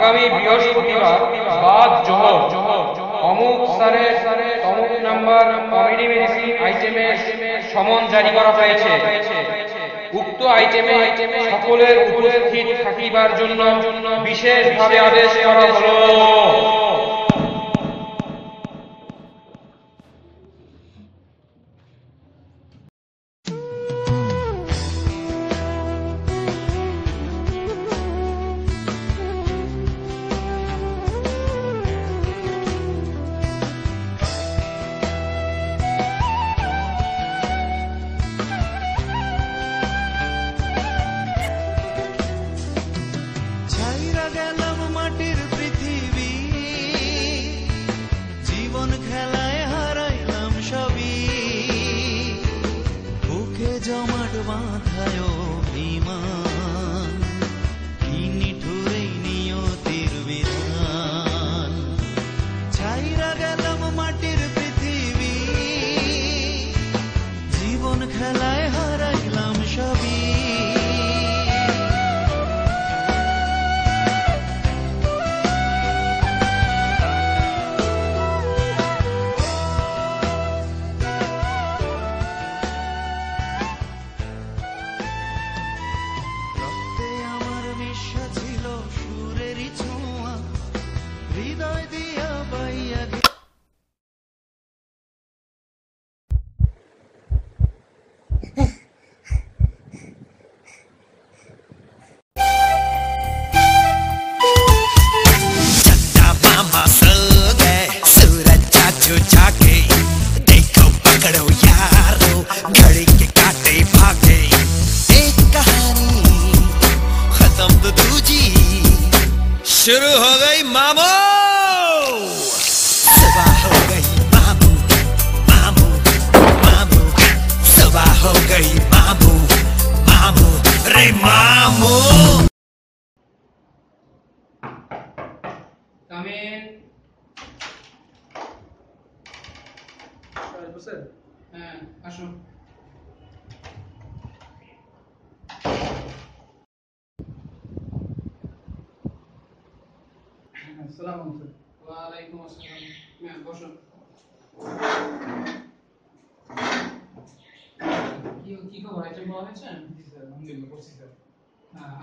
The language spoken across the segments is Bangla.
আগামী বৃহস্পতিবার বাদ জোহর অমুক স্থানে অমুক নাম্বার কমেডি মেডিসিন আইটেমে সমন জারি করা হয়েছে। উক্ত আইটেমে সকলের উপস্থিত থাকিবার জন্য বিশেষভাবে আদেশ করা হলো। शुरू हो गई मामू, सुबह हो गई मामू मामू मामू, सुबह हो गई मामू मामू रे मामू। Come in. Sir, আসুন। আসসালামু আলাইকুম। ওয়া আলাইকুম আসসালাম। বসুন। কি খবর, আইটেম পাওয়া হয়েছে? জি স্যার, আলহামদুলিল্লাহ করছি স্যার।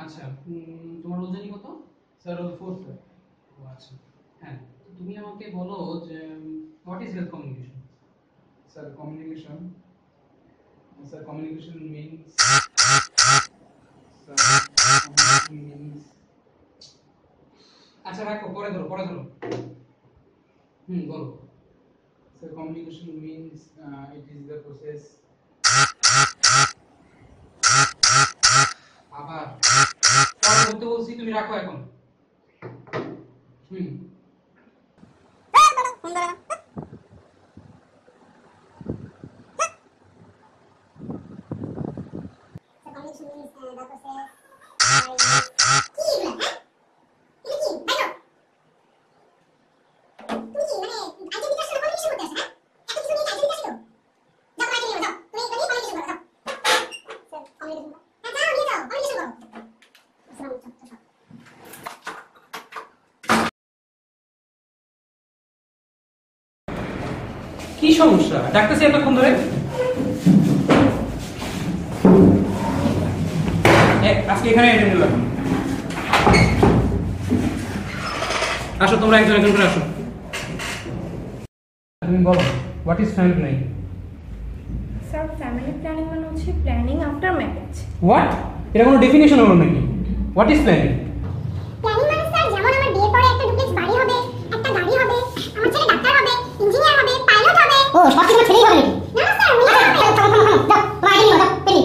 আচ্ছা, তোমার রোল জানি কত? Sir roll 4 sir. ও আচ্ছা, হ্যাঁ, তুমি আমাকে বলো যে what is health communication? Sir communication means আচ্ছা রাখো, পরে ধরো বলো। বলো। Sir, communication means it is the process. আবার পরে বলতে বলছি, তুমি রাখো এখন। কি সমস্যা? ডাক্তারছি এতক্ষণ ধরে। আজকে এখানে অ্যাটেন্ড করলাম। আসো তোমরা একজন একজন করে আসো। তুমি বলো what is family planning? Sir family planning মানে হচ্ছে প্ল্যানিং আফটার ম্যারেজ। হোয়াট? এটা কোনো ডেফিনিশন হলো নাকি? What is planning? প্ল্যানিং মানে স্যার যেমন আমার বিয়ের পরে একটা ডুপ্লেক্স বাড়ি হবে, একটা গাড়ি হবে, আমার ছেলে ডাক্তার হবে, ইঞ্জিনিয়ার হবে, পাইলট হবে। ও সব কিছু ছেলেই হবে নাকি? না না স্যার, উনি হবে। দাও তোমার আইডি দাও, পেনি।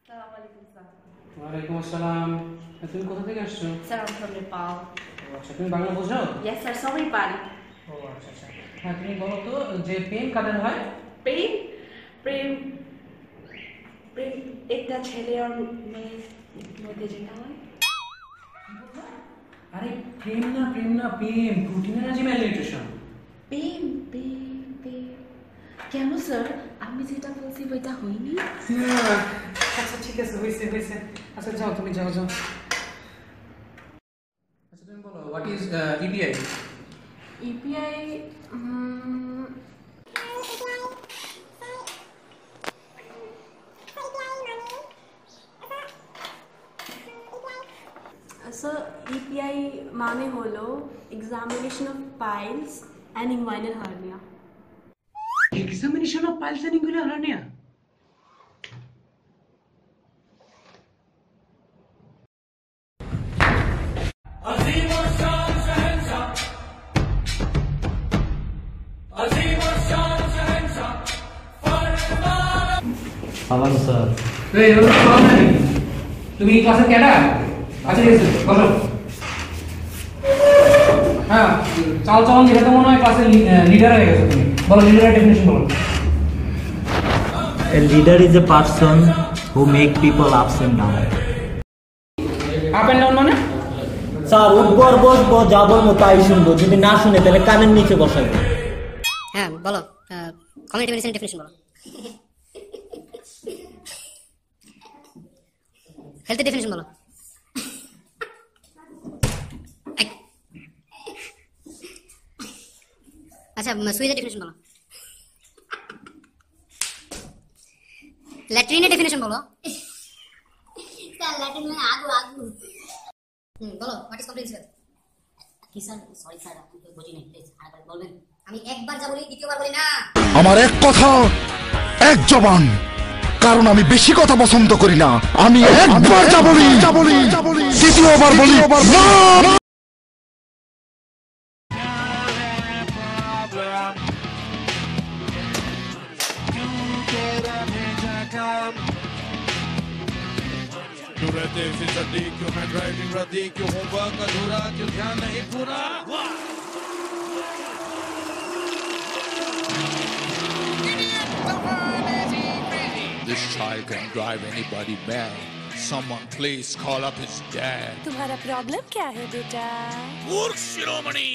আসসালামু আলাইকুম স্যার। ওয়া আলাইকুম আসসালাম। তুমি কোথা থেকে আসছো? স্যার আমি ফ্রম নেপাল। ও আচ্ছা, তুমি বাংলা বোঝো? ইয়েস স্যার, সরি পারি। ও আচ্ছা আচ্ছা, হ্যাঁ তুমি বলো তো যে প্রেম কাদের হয়? প্রেম প্রেম প্রেম একটা ছেলে আর মেয়ের মধ্যে যেটা হয়। আরে প্রেম না প্রেম, প্রোটিন এনার্জি ম্যালনিউট্রিশন। প্রেম প্রেম প্রেম কেন স্যার, আমি যেটা বলছি ওইটা হয়নি? আচ্ছা ঠিক আছে, হয়েছে। আচ্ছা যাও, তুমি যাও। EPI? EPI. So EPI মানে হলো examination of piles and inguinal hernia. Examination of piles and inguinal hernia. সালাম স্যার। তুমি এই ক্লাসের ক্যাডার? আচ্ছা ঠিক আছে, বলো। হ্যাঁ, চাল চলন দেখে তো মনে হয় ক্লাসের লিডার হয়ে গেছো তুমি। বলো, লিডারের ডেফিনিশন বলো। A leader is a person who make people ups and down. Up and down মানে? স্যার উঠবো আর বসবো, যা বলবো তাই শুনবো, যদি না শুনে তাহলে কানের নিচে বসাবো। হ্যাঁ বলো, কমিউনিটি মেডিসিন ডেফিনিশন বলো। হেলথের ডেফিনিশন বলো। আচ্ছা, সুইজের ডেফিনিশন বলো। ল্যাট্রিনের ডেফিনিশন বলো। স্যার ল্যাট্রিন মানে আগু আগু। বলো, হোয়াট ইজ কম্প্রিহেনসিভ? কি স্যার? সরি স্যার, আপনি তো বুঝিনি, প্লিজ আরেকবার বলবেন। আমি একবার যা বলি দ্বিতীয়বার বলি না। আমার এক কথা এক জবান, কারণ আমি বেশি কথা পছন্দ করি না। আমি একবার যা বলি দ্বিতীয়বার বলি না। क्यों मैं ड्राइविंग रद्दी, क्यों होमवर्क अधूरा, क्यों ध्यान नहीं पूरा। This child can drive anybody mad. Someone please call up his dad. तुम्हारा प्रॉब्लम क्या है बेटा? मूर्ख शिरोमणि,